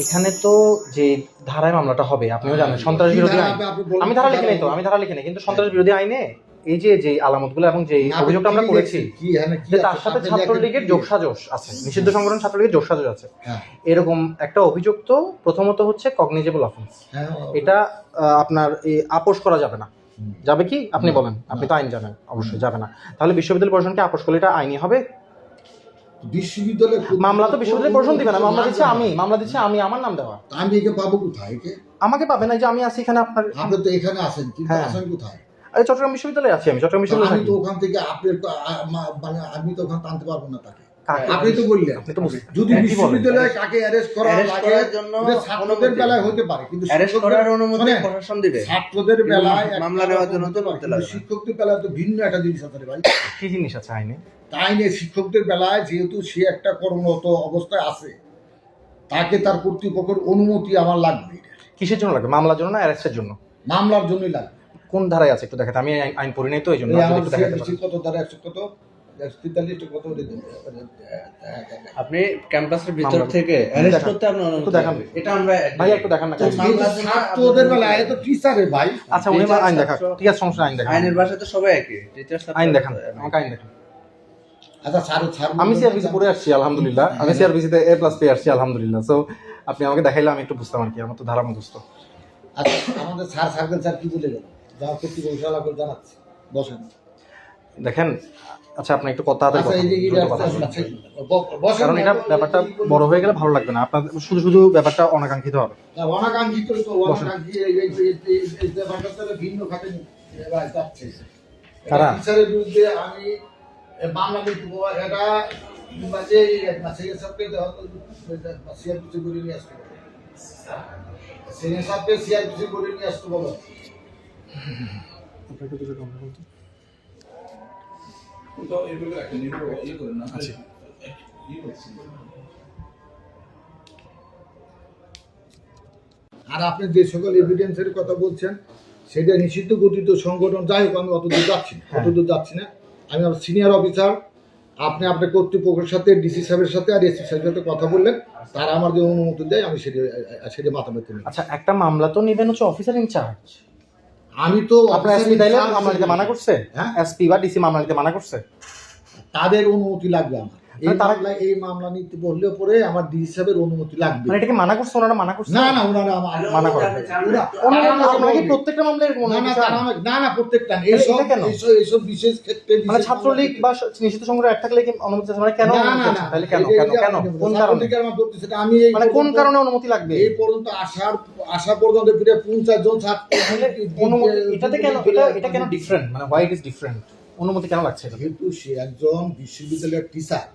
এখানে তো যে ধারায় মামলাটা হবে আপনিও জানেন, সন্ত্রাস বিরোধী আইন। আমি ধারা লিখে নেই তো, আমি ধারা লিখে নেই, কিন্তু সন্ত্রাস বিরোধী আইনে এই যে আলামতগুলো এবং যে অভিযোগটা আমরা করেছি যে তার সাথে ছাত্রলীগের যোগসাজশ আছে, নিষিদ্ধ সংগঠন ছাত্রলীগের যোগসাজশ আছে, এরকম একটা অভিযোগ তো প্রথমত হচ্ছে কগনিজেবল অফেন্স। এটা আপনার আপোষ করা যাবে না। যাবে কি আপনি বলেন, আপনি তো আইন জানেন, অবশ্যই যাবে না। তাহলে বিশ্ববিদ্যালয় প্রশাসনকে আপোষ করলে এটা আইনি হবে? বিশ্ববিদ্যালয় মামলা তো বিশ্ববিদ্যালয় প্রশাসন দিবে না, মামলা দিচ্ছে আমি, আমার নাম দেওয়া। আমি একে পাবো কোথায়? একে আমাকে পাবে না, যে আমি আছি এখানে। আপনি তো এখানে আছেন, কিন্তু আছেন কোথায়? চট্টগ্রাম বিশ্ববিদ্যালয়ে আছি আমি, চট্টগ্রাম বিশ্ববিদ্যালয়ে আমি তো ওখান থেকে মানে আমি তো ওখানে টানতে পারবো না তাকে। আপনি তো বললেন যদি বিশ্ববিদ্যালয়ে কাকে অ্যারেস্ট করার জন্য ছাত্রদের বেলায় হতে পারে, কিন্তু অ্যারেস্ট করার অনুমতি প্রশাসন দিবে। ছাত্রদের বেলায় মামলা নেওয়ার জন্য তো করতে লাগবে। শিক্ষকদের বেলায় তো ভিন্ন একটা জিনিস আছে রে ভাই। কি জিনিস আছে আইনে? আইনে শিক্ষকদের বেলায় যেহেতু সে একটা কর্মরত অবস্থায় আছে, তাকে তার কর্তৃপক্ষের অনুমতি আমার লাগবে। কিসের জন্য লাগবে? মামলার জন্য না অ্যারেস্টের জন্য? মামলার জন্যই লাগবে। কোন ধারায় আছে একটু দেখাতে, আমি আইন পড়ি নাই তো এই জন্য। কত ধারা? 100 কত 143 কত? আপনি ক্যাম্পাসের ভিতর থেকে অ্যারেস্ট করতে আপনার অনুমতি দেখান। এটা আমরা ভাই একটু দেখান না। ছাত্রদের বেলায় তো টিচারে ভাই। আচ্ছা উনি আইন দেখান, ঠিক আছে, সমস্যা আইন দেখান। আইনের ভাষায় তো সবাই একই। টিচার আইন দেখান, আমাকে আইন দেখান। আচ্ছা স্যার আমি সিআরবিসি পড়ে আসছি আলহামদুলিল্লাহ, আমি সিআরবিসিতে A+ পেয়ে আসছি আলহামদুলিল্লাহ। সো আপনি আমাকে দেখাইলে আমি একটু বুঝতাম আর কি, আমার তো ধারা মুখস্থ। আচ্ছা আমাদের স্যার সার্কেল স্যার কি বলে গেল? যা কর্তৃপক্ষ করে জানাচ্ছি, বসেন দেখেন। আচ্ছা আপনি একটু কথা কারণ বসেন, এটা ব্যাপারটা বড় হয়ে গেলে ভালো লাগবে না, আপনার শুধু শুধু ব্যাপারটা অনাকাঙ্ক্ষিত হবে। অনাকাঙ্ক্ষিত তো অনাকাঙ্ক্ষিত এই ব্যাপারটা তো ভিন্ন খাতে যাচ্ছে। কারা টিচারের বিরুদ্ধে আমি মামলা দিতে এটা মাঝে সিনিয়র সাহেবকে সিআরপিসি বলে নিয়ে আসতে বলো। সিনিয়র সাহেবকে সিআরপিসি বলে নিয়ে আসতে বলো। আর আপনি যে সকল এভিডেন্সের কথা বলছেন সেটা নিষিদ্ধ গঠিত সংগঠন, যাই হোক আমি অতদূর যাচ্ছি না। আমি আমার সিনিয়র অফিসার, আপনি আপনার কর্তৃপক্ষের সাথে ডিসি সাহেবের সাথে আর এসপি সাহেবের সাথে কথা বললেন, তারা আমার যে অনুমতি দেয় আমি সেটা মাথা ব্যথা নিই। আচ্ছা একটা মামলা তো নেবেন হচ্ছে অফিসার ইনচার্জ। আমি তো আপনার এসপি তাইলে মামলা নিতে মানা করছে? হ্যাঁ এসপি বা ডিসি মামলা নিতে মানা করছে? তাদের অনুমতি লাগবে আমার এই মামলা নিতে বললে পরে আমার ডিসি সাহেবের অনুমতি লাগবে। মানে এটাকে মানা করছে? ওনারা মানা করছে? না ওনারা মানা করে আপনারা কি প্রত্যেকটা মামলায় এরকম? না প্রত্যেকটা এইসব বিশেষ ক্ষেত্রে মানে ছাত্রলীগ বা নিষিদ্ধ সংগঠন এক থাকলে কি অনুমতি আছে? মানে কেন? তাহলে কেন কোন কারণে? আমি মানে কোন কারণে অনুমতি লাগবে? এই পর্যন্ত আসা পর্যন্ত প্রায় 50 জন ছাত্র। এটাতে কেন এটা কেন ডিফারেন্ট? মানে হোয়াই ইট ইজ ডিফারেন্ট? অনুমতি কেন লাগছে? যেহেতু সে একজন বিশ্ববিদ্যালয়ের টিচার,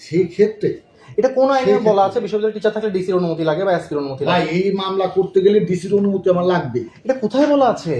সেই ক্ষেত্রে এটা কোন আইনে বলা আছে বিশ্ববিদ্যালয়ের টিচার থাকলে ডিসির অনুমতি লাগে বা এসপির অনুমতি লাগে? এই মামলা করতে গেলে ডিসির অনুমতি আমার লাগবে। এটা কোথায় বলা আছে?